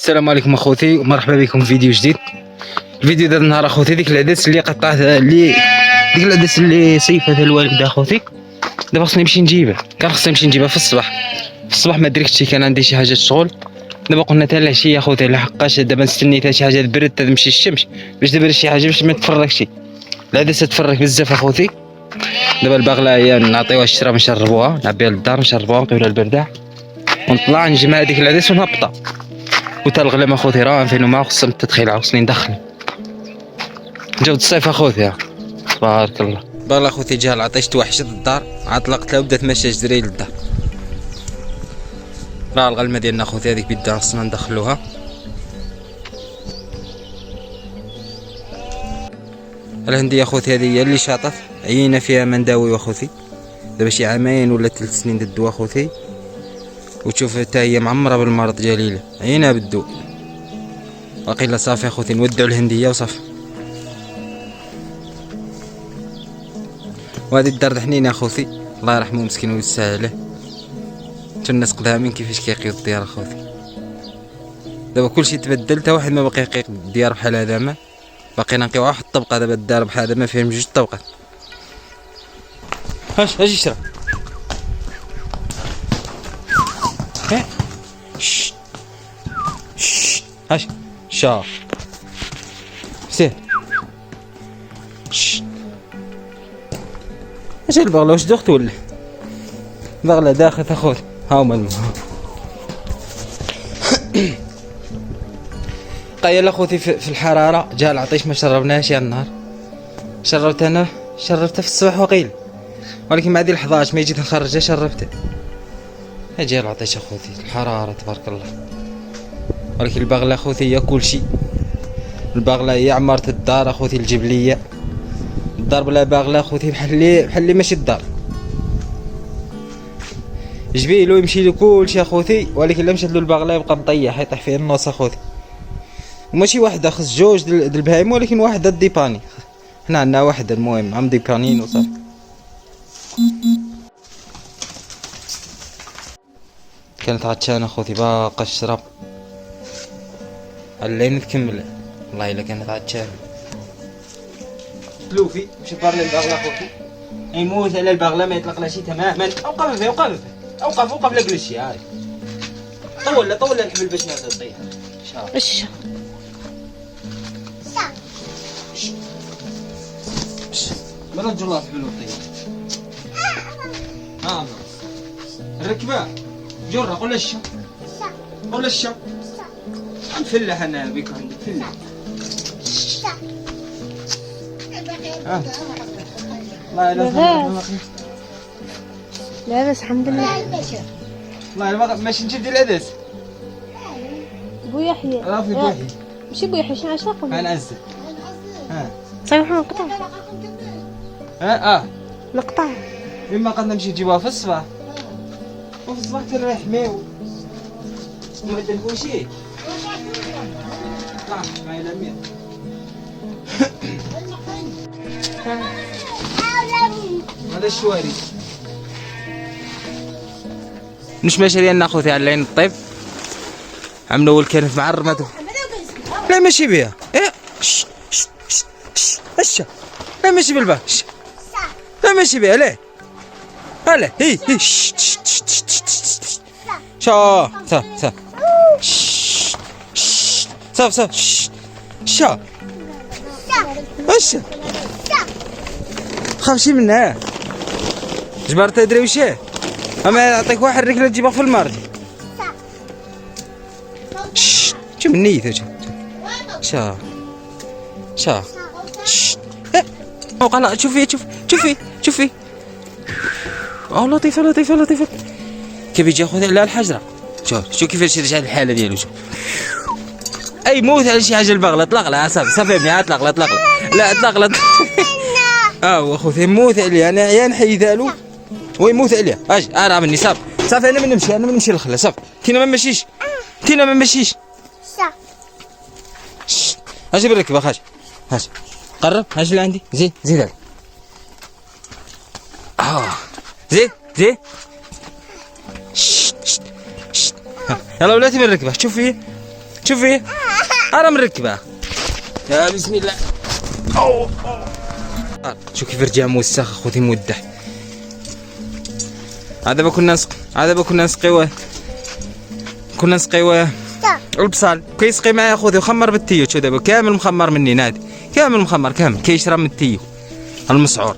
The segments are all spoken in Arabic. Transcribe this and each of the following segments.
السلام عليكم اخوتي ومرحبا بكم في فيديو جديد. الفيديو ديال النهار اخوتي ديك العدس اللي قطعتها ديك العدس اللي صيفتها الوالده اخوتي. دابا خصني نمشي نجيبها، كان خصني نمشي نجيبها في الصباح ما دركتش، كان عندي شي حاجه شغل. دابا قلنا حتى العشيه اخوتي لحقاش دابا نستني حتى شي حاجه تبرد تمشي الشمس باش تبرد شي حاجه باش ما تفركش. العدس تفرك بزاف اخوتي. دابا الباغله هي نعطيوها الشراب نشربوها، نعبيها للدار نشربوها نقيو لها البرده ونطلع نجمع هذيك العدس ونهبطها. وتا الغلام اخوتي راه فين ما خصهم التدخين خصني ندخل. جاود الصيف اخوتي تبارك الله. باغي اخوتي جا العطيش توحشت الدار، عاد طلقت لها وبدات ماشيه جري للدار. راه الغلمه ديالنا اخوتي هذيك بدا خصنا ندخلوها. الهنديه اخوتي هذه هي اللي شاطت، عيينا فيها ما نداويو اخوتي. دابا شي عامين ولا 3 سنين ددو اخوتي، وتشوف حتى هي معمره بالمرض جليله، عينا بالدو. باقي صافي اخوتي نودعو الهنديه وصافي. وهذه الدار حنينه اخوتي، الله يرحمه مسكين ويسع عليه. حتى الناس قدامين كيفاش كيقيو الديار اخوتي. دابا كلشي تبدل، حتى واحد ما باقي يقيق الديار بحال هذا، ما باقينا نقيو واحد الطبقه. دابا الدار بحال هذا ما فيهم جوج طبقات. اجي شرا. هاش شا سير. اش البغله واش دخت ولا بغله داخل اخوي؟ ها هما المهم. قايل اخوتي في الحراره جا العطيش ما شربناش يا النهار. شربت انا شربتها في الصباح وقيل، ولكن مع دي 11 ما جيت نخرجها شربتها. اجي العطيش اخوتي الحراره تبارك الله. ولكن البغله اخوتي هي كلشي. البغله هي عمارة الدار اخوتي الجبليه. الدار بلا باغله اخوتي بحال اللي ماشي الدار. جبيلو يمشي له كلشي اخوتي، ولكن لا مشات له البغله يبقى مطيح يطيح فيه النص اخوتي. وماشي واحده، خص جوج د البهايم، ولكن واحده ديباني. حنا عندنا واحده المهم عم ديبانين وصافي. كانت عطشانه اخوتي باقا الشراب اللين تكمل. والله الا كانت عطشانه. تلوفي مشي بار للبغله اخوتي، يموت على البغله ما يطلق لها شي تماما. اوقف فيه اوقف لا جلسي. هاي طول الحبل باش ما تطيح. اش ما رجع الله الحبل وطيح. ها الركبه جرة قول الشا نفلح انا بك عندك فلح. الله يلا لا بس الحمد لله. الله ماشي نجيب ديال العدس. بو يحيى راه في بوحي ماشي بو يحيى، شنو عشاق ولا غنعزل. صيفوا نقطع. نقطع. اما قد نمشي نجيبها في الصباح، وفي الصباح تريح ماو ما تنفوشي. ما إلى 100. هذا الشواري مش ماشي ديالنا اخوتي على العين الطيب. عم نول كانت معرمته. لا ماشي بها. الشا لا ماشي بالبا. لا ماشي بها. لا هي شا صاف شا الشا خافشي منها. جبار تدري وشاه؟ اما نعطيك واحد الركله تجيبها في المرض. شوف من نيته شا وقال شوفي لطيفه كيف يجي اخويا على الحجره. شوف كيفاش يرجع الحاله ديالو. شوف اي موت على شي حاجه البغله طلق لها صافي ابني اطلق لا اطلق واخويا موت عليه. انا يا نحيدها له ويموت عليه. اجي انا مني صافي انا ما نمشي للخلا صافي. كينا ما ماشيش اجي بالركبه. هاج قرب هاج اللي عندي. زيد زيد يلا ولاتي بالركبه. شوفي شوف فيه راه مركبه. يا بسم الله. أوه. شوف كيف رجع موسخ اخوتي مودح. عاد دابا كنا نسقيوه البصل كيسقي معايا اخوتي وخمر بالتيو. شو دابا كامل مخمر مني نادي كامل مخمر كامل كيشرب من التيو المسعور.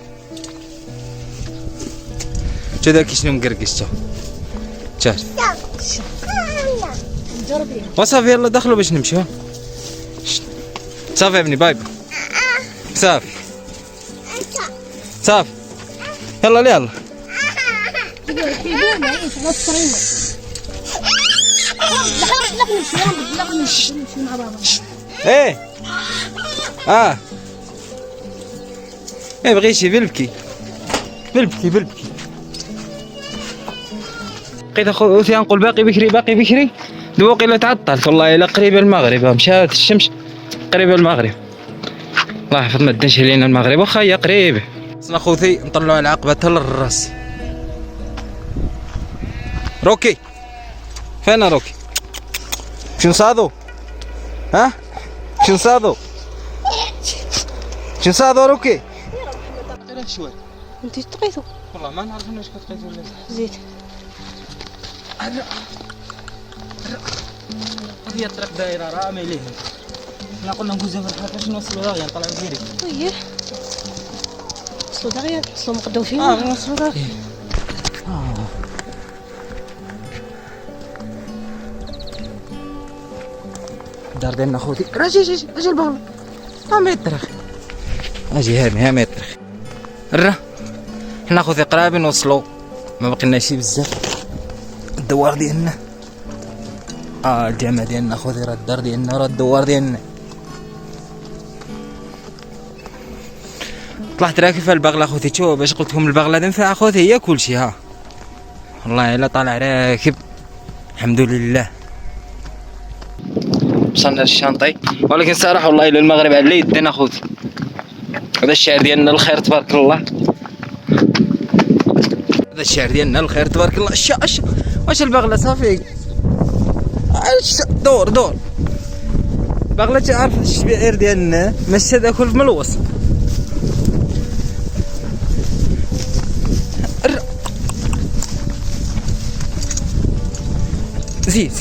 شو دابا كي شنو مقرقش شاف وصافي يلا دخلوا باش نمشيو. صافي يا ابني باي باي. صافي يلا ايه ما بغيش بالبكي بقيت اخوتي نقول باقي بكري دوق الا تعطلت والله الا قريبه المغرب مشات الشمس قريبه المغرب. الله يحفظ ما دنش علينا المغرب واخا هي قريبه. خصنا اخوتي نطلعوا على العقبه حتى للراس. روكي فين روكي؟ شنو صادو؟ شنو صادو روكي؟ غير شويه انت تقيتو والله ما نعرف واش كتقيتو ولا زيت. هي الطريق دايره راه ما ليه. حنا قلنا ندوزو في الحلقه باش نوصلوا داغيا نطلعوا ديريكت. اييه وصلوا داغيا وصلوا مقداو فينا وصلوا داغيا. الدار ديالنا خوتي اجي البغل ما يطرخ. اجي ها ما يطرخ. حنا خوتي قرابين نوصلوا ما بقيناش شي بزاف. الدوار ديالنا الجامع ديالنا خوتي راه الدار ديالنا راه الدوار ديالنا. طلعت راكب في البغله خوتي. شوف باش قلت لكم البغله تنفع خوتي هي كلشي. والله الا طالع راكب الحمد لله. وصلنا للشانطي ولكن صراحه والله الا المغرب على يدنا خوتي. هذا الشعر ديالنا الخير تبارك الله. واش البغله صافي دور بغله تعرف الشبعير ديالنا مشى داكل من الوسط. زيد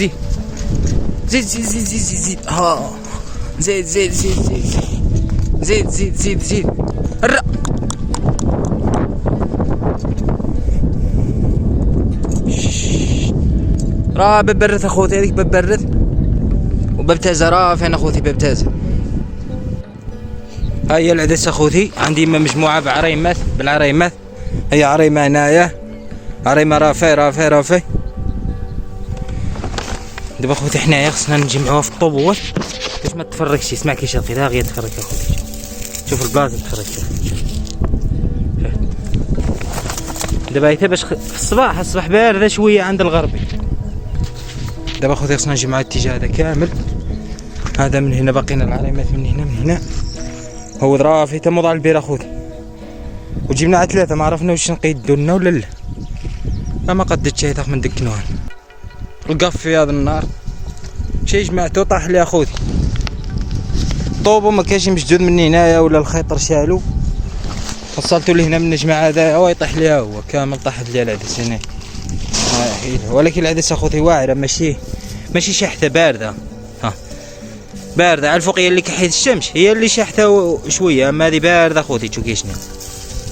ها زيد راه باب برث اخوتي. هذيك باب برث وباب تازه. راه فين اخوتي باب تازه. ها هي العدس اخوتي. عندي مجموعه بالعريمات. هي عريمه هنايا عريمه رافي. دابا اخوتي حنايا خصنا نجمعوها في الطوبوات باش ما تفركش. اسمع كي شاطي داغيا تفرك اخوتي. شوف البلاصه تفرك. دابا حتى باش في الصباح بارده شويه عند الغربي. دابا اخوتي خصنا نجمعوا الاتجاه هذا كامل. هذا من هنا باقينا العلامات من هنا هو ظرافي حتى موضع البير اخوتي. وجبنا على 3 ما عرفنا واش نقيدوا لنا ولا لا. ما قدتش هيك من ديك النوع. القف في هذا النار شي جمعته طاح لي اخوتي. طوبو ما كاينش مشدود من هنايا ولا الخيط شالو. وصلتو لهنا من الجماعه هذا هو يطيح ليها هو كامل. طاحت لي العدس هنا. ولكن العدس اخوتي واعره ماشي شحته بارده. بارده على الفوق هي اللي كحيت الشمس هي اللي شحته شويه. اما هذه بارده اخوتي. تشوف كيشنو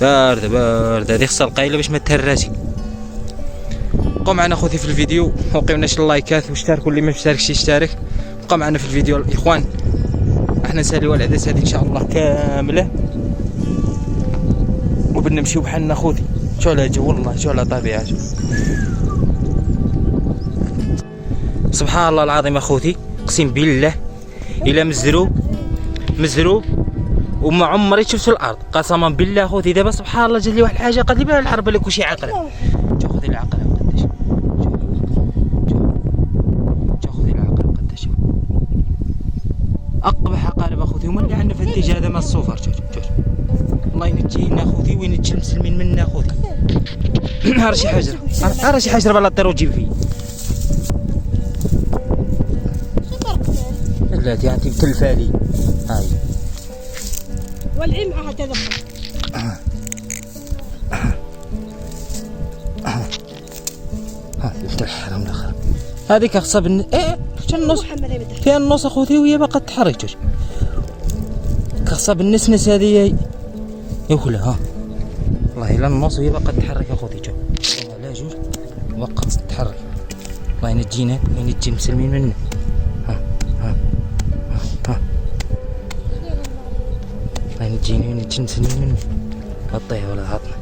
بارده هذه خصها القايله باش ما تهراسي. بقوا معنا اخوتي في الفيديو وقيمناش اللايكات واشتركوا اللي ما مشتركش يشترك. بقوا معنا في الفيديو الاخوان. احنا نساليو العدس هذه ان شاء الله كامله وبنمشيو بحالنا اخوتي. شو على جو والله شو على طبيعه. سبحان الله العظيم اخوتي. اقسم بالله الا مزروب وما عمري شفت الارض قسما بالله اخوتي. دابا سبحان الله جات لي واحد الحاجه قالت لي بلا الحرب لك وشي عقرب. شوف خذي العقرب قداش. شوف خذي العقرب قداش. اقبح عقارب اخوتي. هما اللي عندنا في الاتجاه هذا مع الصفر. شوف الله ينجينا اخوتي وينجي المسلمين منا اخوتي. ها شي حجره بلا طير وتجيب فيه. بلاتي انت بتلفالي هاي والعلم أحد تذبح. يفتح الحرام الاخر هذيك خصها شنو النص محمد يبدأ. فيها النص اخوتي وهي باقا تحرك خصها بالنسنس هذه يوكل ها والله الا النص وهي باقا تحرك اخوتي شوف لا جوج باقا تتحرك الله ينجينا وينجي المسلمين منه ها ها ها الله ينجينا وينجي المسلمين منه غطيها ولا عطنا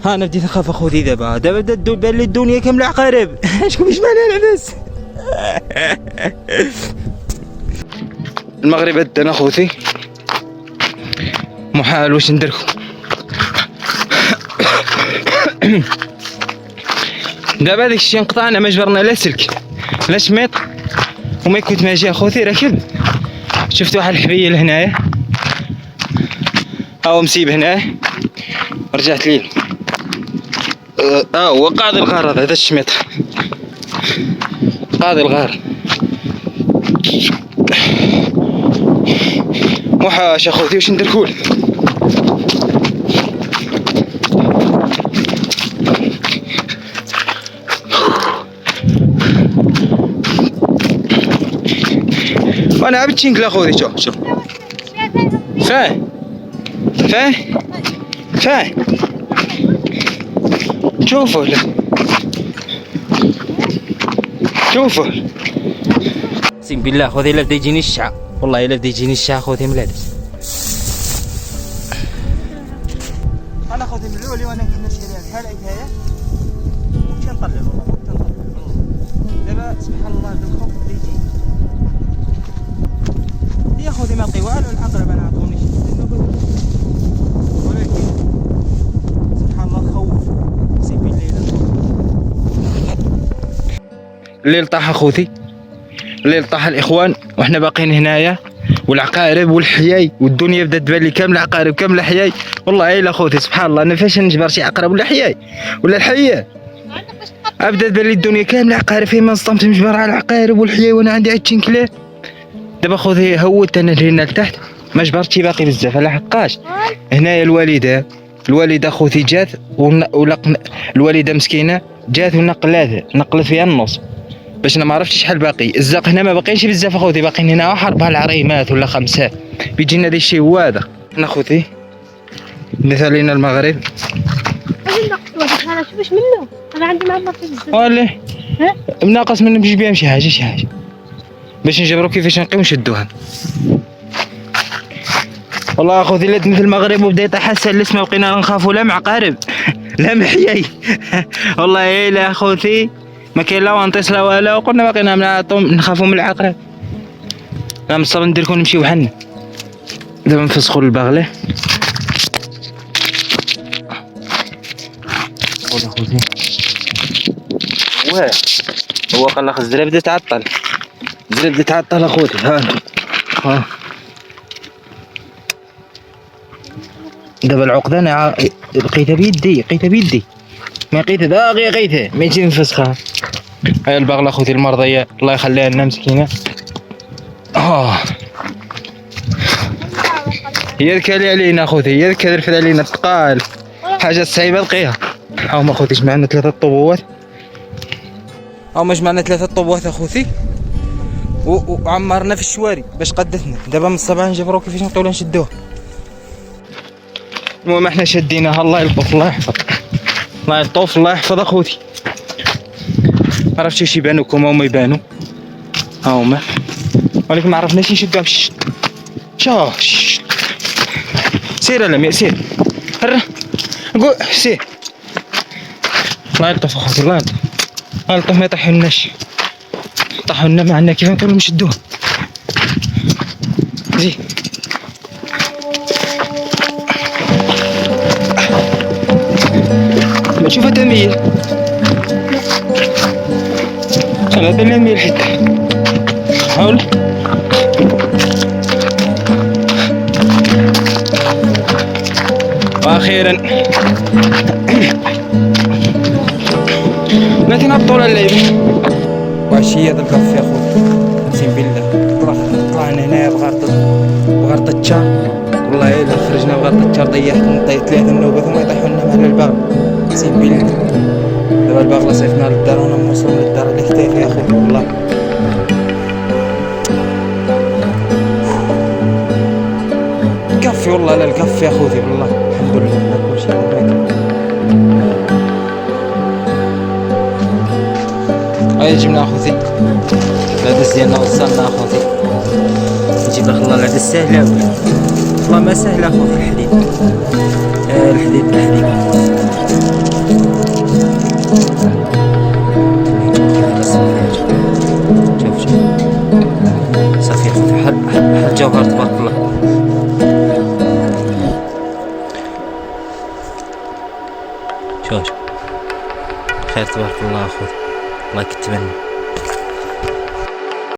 ها انا بديت نخاف اخوتي دابا بدا تبان لي الدنيا كامله عقارب شكون باش معنا لاباس المغرب ادنا اخوتي محال واش نديركم دابا داك الشيء انقطعنا ما جبرنا لا سلك لا شميط وما كنت ماشي اخوتي راكب شفت واحد الحبيه لهنايا هاو مسيب هنايا رجعت ليه هو قاضي الغرض هذا الشميط قاضي الغرض وحاش اخوتي واش نديركول وانا عبد تشينكل اخوتي شوف فاه شوفوا اقسم بالله خوتي الا بدا يجيني الشعا والله الا بدا يجيني الشعا خوتي ملابس انا خوتي من الاول وانا كنمشي لها بحال هكايا وكنطلع والله دابا سبحان الله هذا الخوف بدا يجي يا خوتي ما لقي والو العقرب انا عطوني ولكن سبحان الله خوف اقسم بالله الليل طاح اخوتي الليل طاح الاخوان وحنا باقيين هنايا والعقارب والحياي والدنيا بدات تبان لي كامله عقارب كامله حياي والله الا اخوتي سبحان الله انا فاش نجبر شي عقرب ولا حياي ولا الحيه بدات تبان لي الدنيا كامله عقارب فين ما نصطمت مجبر على العقارب والحياي وانا عندي عاد تشنكلات دابا خوتي هوت انا لهنا لتحت ما جبرتش باقي بزاف على حقاش هنايا الوالده خوتي جات الوالده مسكينه جات نقلت فيها النص باش انا ما عرفتش شحال باقي الزاق هنا ما باقيينش بزاف اخوتي باقيين هنا واحد 4 العريمات ولا 5 بيجينا داك الشيء هو هذا انا اخوتي مثال لينا المغرب اجي نقص انا شوفش منه انا عندي معمر في بزاف والله ناقص منه نمشي بها شي حاجه باش نجبرو كيفاش نقيو نشدوها والله اخوتي لا في المغرب وبدا يطيح السل لسه ما بقينا نخافوا لا مع عقارب لا محياي والله الا اخوتي ما كاين لا وانطيس لا ولا وقلنا باقينا نخافوا من العقرب لا مصر نديركم نمشيو حنا دابا نفسخوا البغله خذ اخوتي واه هو قال الزرا بدا تعطل اخوتي ها دابا العقده انا لقيتها بيدي ما لقيتها لقيتها ما يجي نفسخها هاي البغله اخوتي المرضيه الله يخليها لنا مسكينه هي ذكالي علينا اخوتي هي ذكا رفد علينا الثقال حاجه صعيبه لقيها هاهما اخوتي جمعنا 3 طوبوات اخوتي وعمرنا في الشواري باش قدتنا دابا من الصباح نجبرو كيفاش نطولو نشدوها المهم احنا شديناها الله يلطف الله يحفظ اخوتي ما عرفتش واش يبانو كما هما يبانو هاهما ولكن ما عرفناش نشدوها شوف سير لميا سير قول سير الله يلطف اخوتي الله يلطف ما يطيحولناش طاحوا لنا ما عندنا كيف نقولوا نشدوها زين ما تشوفها تميل خلها تميل حتى حاول واخيرا ما تنهبطوا على اللعب وعشية الكافي اخوتي اقسم بالله طيحهم 3 النوبة ثم يطيحوا لنا على الباب. اقسم بالله دابا الباغلة صيفطنا للدار وانا موصل للدار على كتافي يا خويا والله. الكفي والله لا الكفي يا خوتي والله الحمد لله على كلشي دابا. هيا جبنا اخوتي العدس ديالنا وصلنا اخوتي. نجيب لك الله العدس ساهله والله ما سهله اخوتي. الحديد الحديد شوف صافي اخوتي بحال الجوهر تبارك الله. شوف خير تبارك الله اخوتي الله يكتبنا.